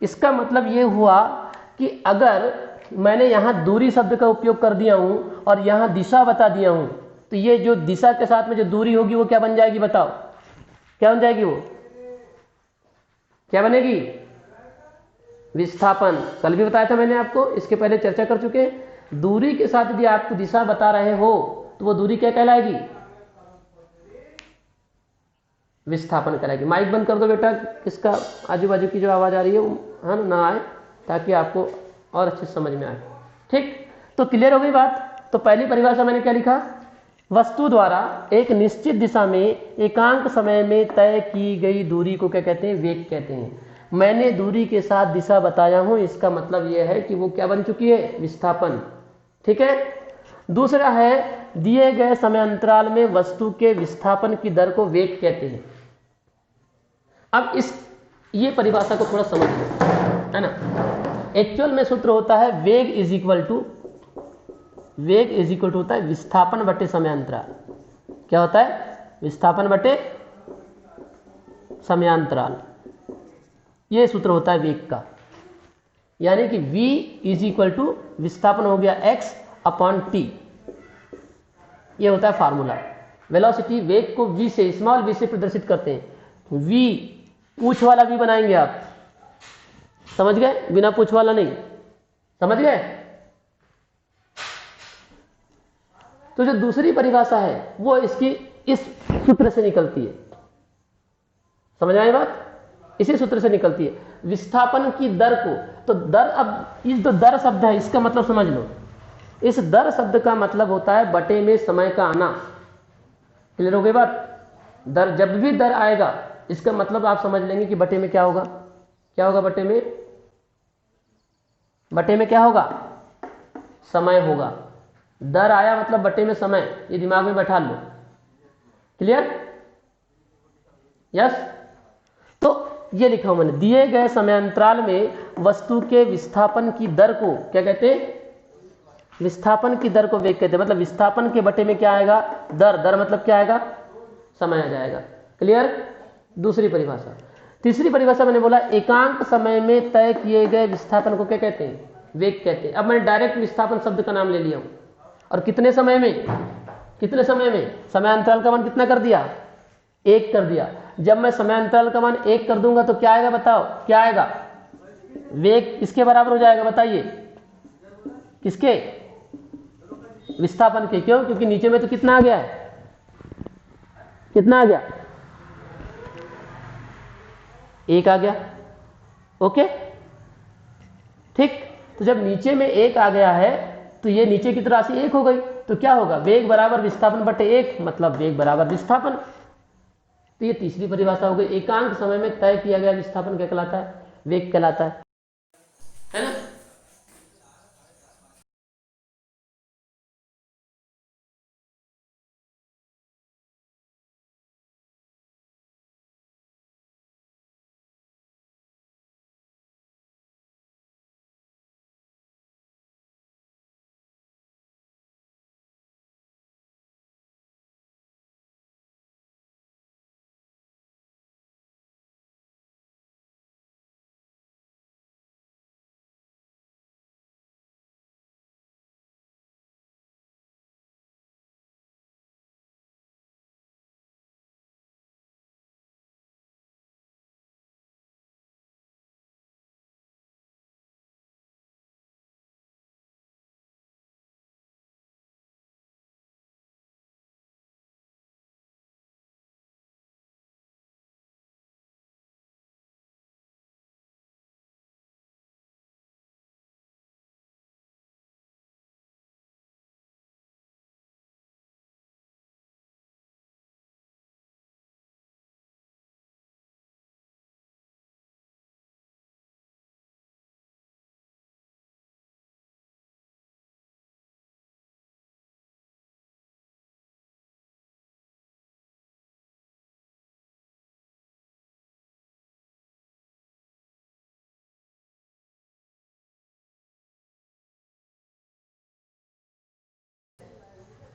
इसका मतलब यह हुआ कि अगर मैंने यहां दूरी शब्द का उपयोग कर दिया हूं और यहां दिशा बता दिया हूं, तो ये जो दिशा के साथ में जो दूरी होगी वो क्या बन जाएगी? बताओ, क्या बन जाएगी? वो क्या बनेगी? विस्थापन। कल भी बताया था मैंने आपको, इसके पहले चर्चा कर चुके हैं। दूरी के साथ यदि आपको दिशा बता रहे हो तो वो दूरी क्या कहलाएगी? विस्थापन कहलाएगी। माइक बंद कर दो बेटा, किसका आजू बाजू की जो आवाज आ रही है वो ना आए, ताकि आपको और अच्छे समझ में आए। ठीक, तो क्लियर हो गई बात। तो पहली परिभाषा मैंने क्या लिखा? वस्तु द्वारा एक निश्चित दिशा में एकांक समय में तय की गई दूरी को क्या कहते हैं? वेग कहते हैं। मैंने दूरी के साथ दिशा बताया हूं, इसका मतलब यह है कि वो क्या बन चुकी है? विस्थापन। ठीक है। दूसरा है, दिए गए समय अंतराल में वस्तु के विस्थापन की दर को वेग कहते हैं। अब ये परिभाषा को थोड़ा समझ लो, है ना। एक्चुअल में सूत्र होता है वेग इज इक्वल टू होता है विस्थापन बटे समय अंतराल। क्या होता है? विस्थापन बटे समय अंतराल। ये सूत्र होता है वेग का। यानी कि v इज इक्वल टू विस्थापन हो गया x अपॉन t। ये होता है फार्मूला। वेलोसिटी वेग को v से, स्मॉल v से प्रदर्शित करते हैं। v पूछ वाला v बनाएंगे आप, समझ गए? बिना पूछ वाला नहीं, समझ गए? तो जो दूसरी परिभाषा है वो इसकी इस सूत्र से निकलती है। समझ आए बात? इसी सूत्र से निकलती है, विस्थापन की दर को। तो दर, अब इस जो दर शब्द है इसका मतलब समझ लो। इस दर शब्द का मतलब होता है बटे में समय का आना। क्लियर हो गई बात? दर, जब भी दर आएगा इसका मतलब आप समझ लेंगे कि बटे में क्या होगा? क्या होगा बटे में? बटे में क्या होगा? समय होगा। दर आया मतलब बटे में समय, ये दिमाग में बैठा लो। क्लियर? यस। तो ये लिखा हूं मैंने, दिए गए समयांतराल में वस्तु के विस्थापन की दर को क्या कहते हैं? विस्थापन की दर को वेग कहते हैं। मतलब विस्थापन के बटे में क्या आएगा? दर। दर मतलब क्या आएगा? समय आ जाएगा। क्लियर? दूसरी परिभाषा। तीसरी परिभाषा मैंने बोला, एकांक समय में तय किए गए विस्थापन को क्या कहते हैं? वेग कहते हैं। अब मैंने डायरेक्ट विस्थापन शब्द का नाम ले लिया हूं। और कितने समय में? कितने समय में? समयांतराल का मान कितना कर दिया? 1 कर दिया। जब मैं समयांतराल का मान 1 कर दूंगा तो क्या आएगा? बताओ क्या आएगा? वेग किसके बराबर हो जाएगा? बताइए। किसके? विस्थापन के। क्यों? क्योंकि नीचे में तो कितना आ गया है? कितना आ गया? 1 आ गया। ओके, ठीक। तो जब नीचे में 1 आ गया है तो ये नीचे की राशि 1 हो गई, तो क्या होगा? वेग बराबर विस्थापन बटे 1, मतलब वेग बराबर विस्थापन। तो ये तीसरी परिभाषा हो गई। एकांक समय में तय किया गया विस्थापन क्या कहलाता है? वेग कहलाता है ना।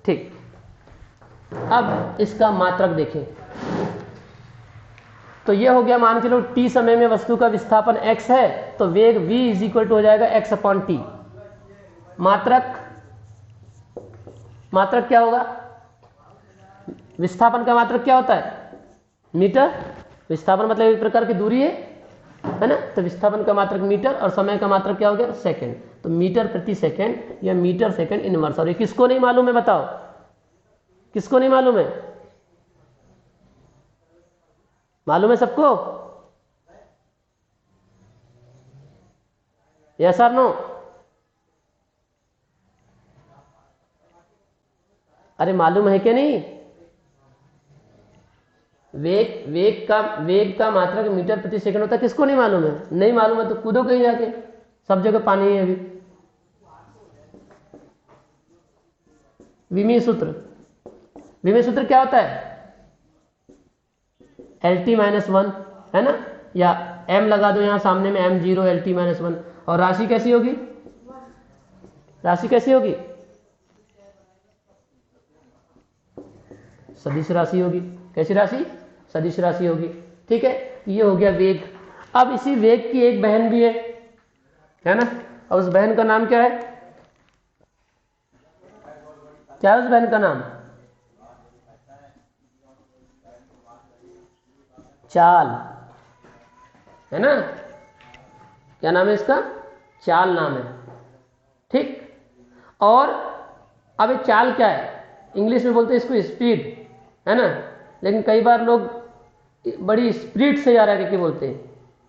ठीक, अब इसका मात्रक देखें। तो ये हो गया, मान के लो t समय में वस्तु का विस्थापन x है, तो वेग v इज इक्वल टू हो जाएगा x/t। मात्रक क्या होगा? विस्थापन का मात्रक क्या होता है? मीटर। विस्थापन मतलब एक प्रकार की दूरी है ना, तो विस्थापन का मात्रक मीटर और समय का मात्रक क्या हो गया? सेकंड। तो मीटर प्रति सेकंड या मीटर सेकंड इनवर्स। और ये किसको नहीं मालूम है बताओ? किसको नहीं मालूम है? मालूम है सबको? यस और नो? अरे मालूम है क्या नहीं? वेग का मात्रक मीटर प्रति सेकंड होता है, किसको नहीं मालूम है? नहीं मालूम है तो कूदो कहीं जाके, सब जगह पानी है अभी। विमीय सूत्र क्या होता है? LT-1 है ना, या m लगा दो यहां सामने में, m0 LT-1। और राशि कैसी होगी? सदिश राशि होगी। कैसी राशि? सदिश राशि होगी। ठीक है, ये हो गया वेग। अब इसी वेग की एक बहन भी है ना, और उस बहन का नाम क्या है? क्या है उस बहन का नाम? चाल, है ना। क्या नाम है इसका? चाल नाम है। ठीक, और अब ये चाल क्या है? इंग्लिश में बोलते हैं इसको स्पीड, है ना, लेकिन कई बार लोग बड़ी स्पीड से जा रहा है बोलते हैं,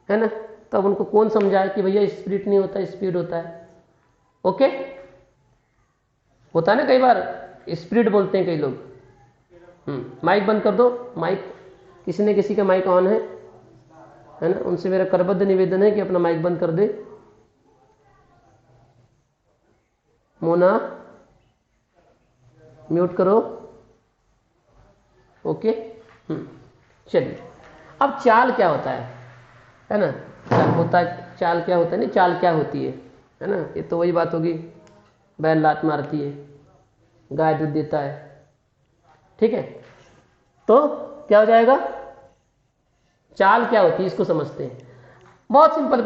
है ना, तो अब उनको कौन समझाए कि भैया स्पीड नहीं होता, स्पीड होता है। ओके, होता है ना, कई बार स्पीड बोलते हैं कई लोग। माइक बंद कर दो, माइक किसी ने किसी का माइक ऑन है ना, उनसे मेरा करबद्ध निवेदन है कि अपना माइक बंद कर दे। मोना म्यूट करो। ओके, चलिए, अब चाल क्या होता है ना, चाल क्या होता है नहीं, चाल क्या होती है ना, ये तो वही बात होगी, बैल लात मारती है, गाय दूध देता है। ठीक है, तो क्या हो जाएगा? चाल क्या होती है इसको समझते हैं। बहुत सिंपल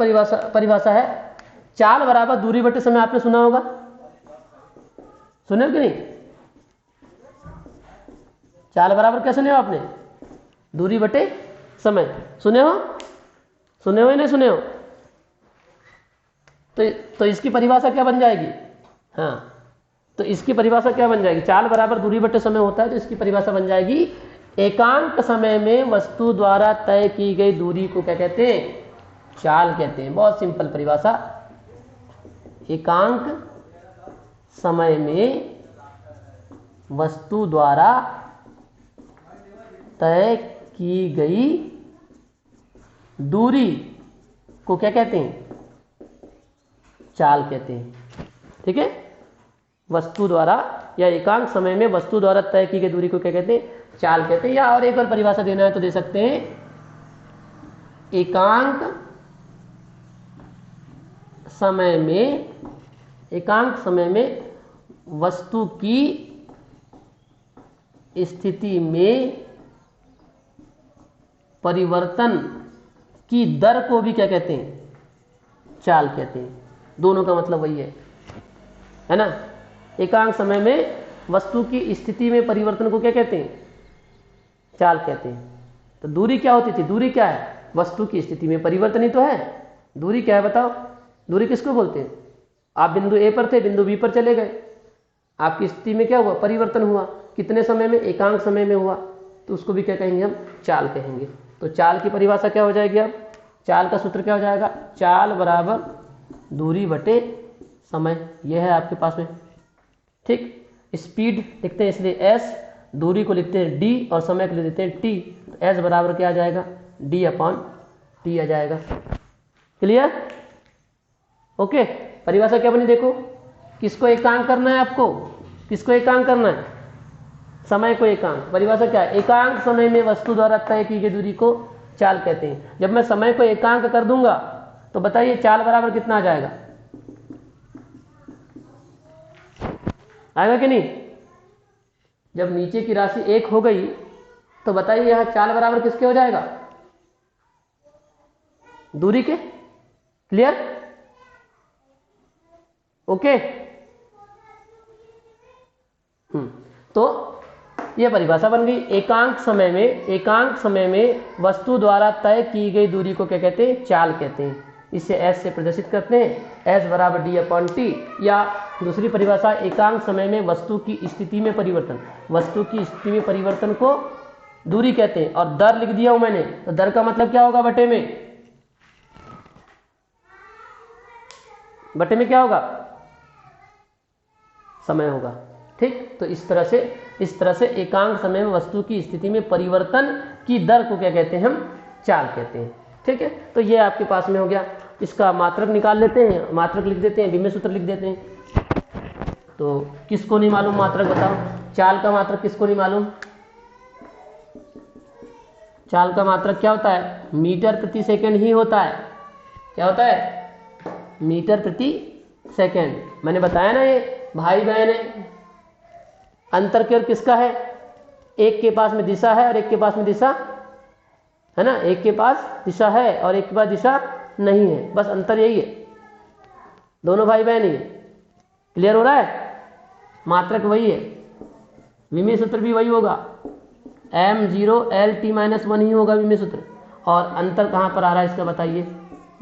परिभाषा है। चाल बराबर दूरी बटे समय। आपने सुना होगा, सुने हो कि नहीं? चाल बराबर क्या सुने हो आपने? दूरी बटे समय। सुने हो या नहीं सुने हो? तो इसकी परिभाषा क्या बन जाएगी? हाँ, तो इसकी परिभाषा क्या बन जाएगी? चाल बराबर दूरी बटे समय होता है, तो इसकी परिभाषा बन जाएगी एकांक समय में वस्तु द्वारा तय की गई दूरी को क्या कहते हैं? चाल कहते हैं। बहुत सिंपल परिभाषा। एकांक समय में वस्तु द्वारा तय की गई दूरी को क्या कहते हैं? चाल कहते हैं। ठीक है, वस्तु द्वारा या एकांक समय में वस्तु द्वारा तय की गई दूरी को क्या कहते हैं? चाल कहते हैं। या और एक बार परिभाषा देना है तो दे सकते हैं, एकांक समय में वस्तु की स्थिति में परिवर्तन की दर को भी क्या कहते हैं? चाल कहते हैं। दोनों का मतलब वही है ना। एकांक समय में वस्तु की स्थिति में परिवर्तन को क्या कहते हैं? चाल कहते हैं। तो दूरी क्या होती थी? दूरी क्या है? वस्तु की स्थिति में परिवर्तन ही तो है। दूरी क्या है बताओ? दूरी किसको बोलते हैं? आप बिंदु ए पर थे, बिंदु बी पर चले गए, आपकी स्थिति में क्या हुआ? परिवर्तन हुआ। कितने समय में? एकांक समय में हुआ, तो उसको भी क्या कहेंगे? हम चाल कहेंगे। तो चाल की परिभाषा क्या हो जाएगी? अब चाल का सूत्र क्या हो जाएगा? चाल बराबर दूरी बटे समय। यह है आपके पास में। ठीक, स्पीड लिखते हैं इसलिए एस, दूरी को लिखते हैं डी और समय को लिखते हैं टी। तो एस बराबर क्या आ जाएगा? d/t आ जाएगा। क्लियर? ओके, परिभाषा क्या बनी देखो। किसको एकांक करना है आपको? किसको एकांक करना है? समय को एकांक। परिभाषा क्या है? एकांक समय में वस्तु द्वारा तय की गई दूरी को चाल कहते हैं। जब मैं समय को एकांक कर दूंगा तो बताइए चाल बराबर कितना आ जाएगा? आएगा कि नहीं? जब नीचे की राशि 1 हो गई तो बताइए यह चाल बराबर किसके हो जाएगा? दूरी के। क्लियर? ओके। तो यह परिभाषा बन गई। एकांक समय में वस्तु द्वारा तय की गई दूरी को क्या कहते हैं? चाल कहते हैं। इसे s से प्रदर्शित करते हैं, s बराबर d/t। या दूसरी परिभाषा, एकांक समय में वस्तु की स्थिति में परिवर्तन को दूरी कहते हैं। और दर लिख दिया हूं मैंने, तो दर का मतलब क्या होगा? बटे में क्या होगा? समय होगा। ठीक, तो इस तरह से एकांक समय में वस्तु की स्थिति में परिवर्तन की दर को क्या कहते हैं? हम चाल कहते हैं। ठीक है, तो ये आपके पास में हो गया। इसका मात्रक निकाल लेते हैं, मात्रक लिख देते हैं, विमेय सूत्र लिख देते हैं। तो किसको नहीं मालूम मात्रक बताओ? चाल का मात्रक किसको नहीं मालूम? चाल का मात्रक क्या होता है? मीटर प्रति सेकंड ही होता है। क्या होता है? मीटर प्रति सेकंड। मैंने बताया ना, ये भाई बहन है। अंतर केवल किसका है? एक के पास में दिशा है और एक के पास में दिशा है ना, एक के पास दिशा है और एक के पास दिशा नहीं है, बस अंतर यही है। दोनों भाई बहन ही है। क्लियर हो रहा है? मात्रक वही है, विमेय सूत्र भी वही होगा, m0LT-1 ही होगा विमेय सूत्र। और अंतर कहां पर आ रहा है इसका बताइए?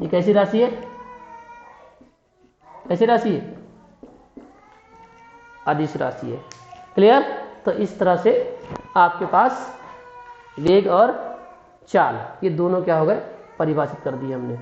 ये कैसी राशि है? कैसी राशि है? अदिश राशि है। क्लियर? तो इस तरह से आपके पास वेग और चाल, ये दोनों क्या हो गए? परिभाषित कर दिए हमने।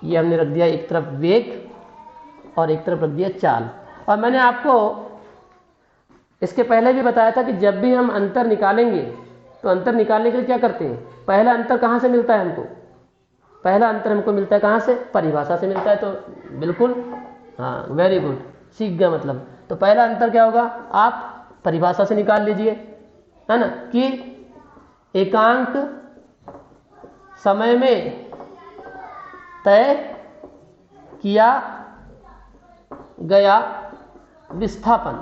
ये हमने रख दिया एक तरफ वेग और एक तरफ रख दिया चाल। और मैंने आपको इसके पहले भी बताया था कि जब भी हम अंतर निकालेंगे तो अंतर निकालने के लिए क्या करते हैं? पहला अंतर कहाँ से मिलता है हमको? पहला अंतर हमको मिलता है कहाँ से? परिभाषा से मिलता है। तो बिल्कुल, हाँ, वेरी गुड, सीख गया मतलब। तो पहला अंतर क्या होगा? आप परिभाषा से निकाल लीजिए, है ना, कि एकांक समय में तय किया गया विस्थापन,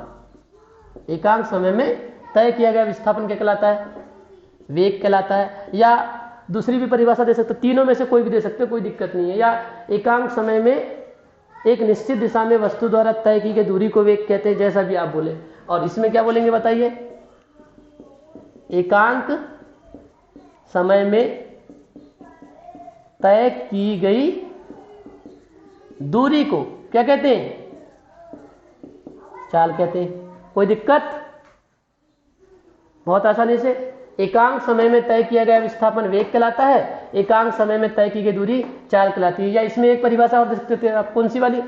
एकांक समय में तय किया गया विस्थापन क्या कहलाता है? वेग कहलाता है। या दूसरी भी परिभाषा दे सकते हो, तीनों में से कोई भी दे सकते हो, कोई दिक्कत नहीं है। या एकांक समय में एक निश्चित दिशा में वस्तु द्वारा तय की गई दूरी को वेग कहते हैं, जैसा भी आप बोले। और इसमें क्या बोलेंगे बताइए? एकांक समय में तय की गई दूरी को क्या कहते हैं? चाल कहते हैं। कोई दिक्कत? बहुत आसानी से। एकांक समय में तय किया गया विस्थापन वेग कहलाता है, एकांक समय में तय की गई दूरी चाल कहलाती है। या इसमें एक परिभाषा और दे सकते थे आप, कौन सी वाली?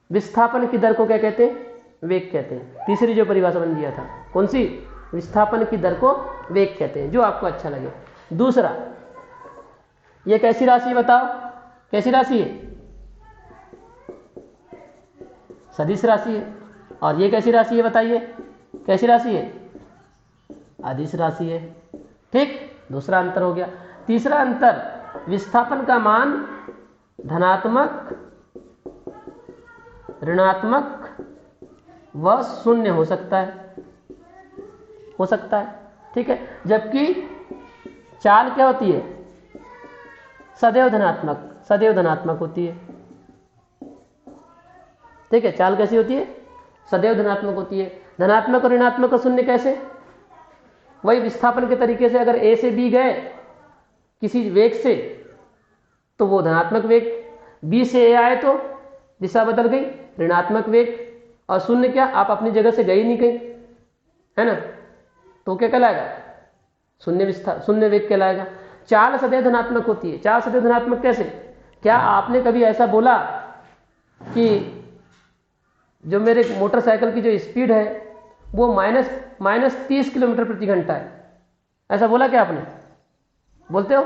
विस्थापन की दर को क्या कहते हैं? वेग कहते हैं। तीसरी जो परिभाषा बन दिया था, कौन सी? विस्थापन की दर को वेग कहते हैं, जो आपको अच्छा लगे। दूसरा, ये कैसी राशि है बताओ? कैसी राशि है? सदिश राशि है। और ये कैसी राशि है बताइए? कैसी राशि है? अदिश राशि है। ठीक, दूसरा अंतर हो गया। तीसरा अंतर, विस्थापन का मान धनात्मक, ऋणात्मक व शून्य हो सकता है, हो सकता है। ठीक है, जबकि चाल क्या होती है? सदैव धनात्मक, सदैव धनात्मक होती है। ठीक है, चाल कैसी होती है? सदैव धनात्मक होती है। धनात्मक और ऋणात्मक और शून्य कैसे? वही विस्थापन के तरीके से, अगर ए से बी गए किसी वेग से तो वो धनात्मक वेग, बी से ए आए तो दिशा बदल गई, ऋणात्मक वेग। और शून्य क्या? आप अपनी जगह से गए ही नहीं कहीं, है ना, तो क्या कहलाएगा? शून्य वेग कहलाएगा। चाल सदैव धनात्मक होती है। चाल सदैव धनात्मक कैसे? क्या आपने कभी ऐसा बोला कि जो मेरे मोटरसाइकिल की जो स्पीड है वो माइनस 30 किलोमीटर प्रति घंटा है, ऐसा बोला क्या आपने? बोलते हो?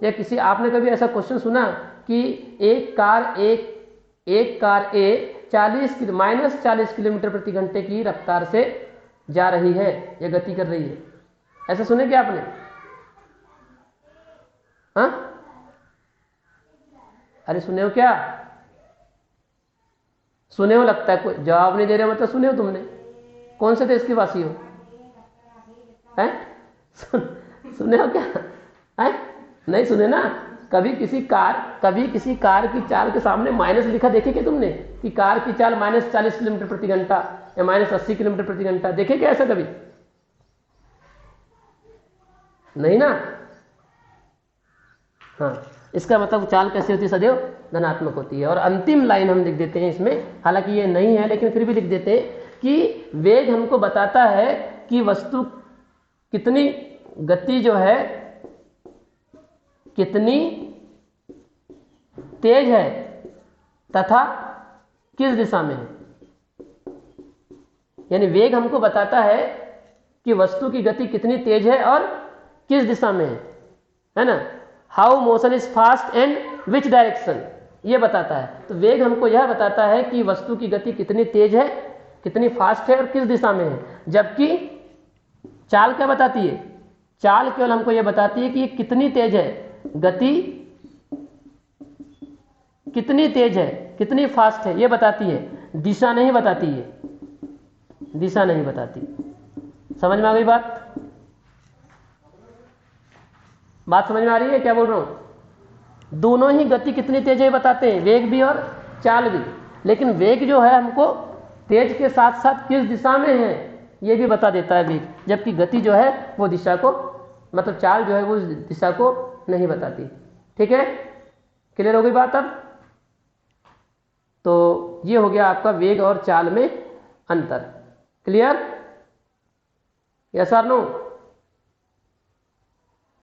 या किसी आपने कभी ऐसा क्वेश्चन सुना कि एक कार माइनस 40 किलोमीटर प्रति घंटे की रफ्तार से जा रही है या गति कर रही है? ऐसा सुने क्या आपने? हाँ, अरे सुने हो क्या? सुने हो लगता है, कोई जवाब नहीं दे रहे, मतलब सुने हो तुमने? कौन से देश के वासी हो? हैं? सुने हो क्या? हैं? नहीं सुने ना? कभी किसी कार की चाल के सामने माइनस लिखा देखे क्या तुमने? कि कार की चाल माइनस 40 किलोमीटर प्रति घंटा या माइनस 80 किलोमीटर प्रति घंटा, देखे क्या ऐसा कभी? नहीं ना? हाँ, इसका मतलब चाल कैसी होती है? सदैव धनात्मक होती है। और अंतिम लाइन हम लिख देते हैं इसमें, हालांकि ये नहीं है लेकिन फिर भी लिख देते हैं कि वेग हमको बताता है कि वस्तु कितनी गति जो है कितनी तेज है तथा किस दिशा में है। यानी वेग हमको बताता है कि वस्तु की गति कितनी तेज है और किस दिशा में है ना? How motion is fast and which direction, ये बताता है। तो वेग हमको यह बताता है कि वस्तु की गति कितनी तेज है, कितनी फास्ट है और किस दिशा में है। जबकि चाल क्या बताती है? चाल केवल हमको यह बताती है कि ये कितनी तेज है, गति कितनी तेज है, कितनी फास्ट है, ये बताती है, दिशा नहीं बताती है, दिशा नहीं बताती। समझ में आ गई बात? बात समझ में आ रही है क्या बोल रहा हूं? दोनों ही गति कितनी तेज है बताते हैं, वेग भी और चाल भी। लेकिन वेग जो है हमको तेज के साथ साथ किस दिशा में है ये भी बता देता है वेग, जबकि गति जो है वो दिशा को, मतलब चाल जो है वो दिशा को नहीं बताती। ठीक है, क्लियर हो गई बात? अब तो ये हो गया आपका वेग और चाल में अंतर। क्लियर? यस और नो?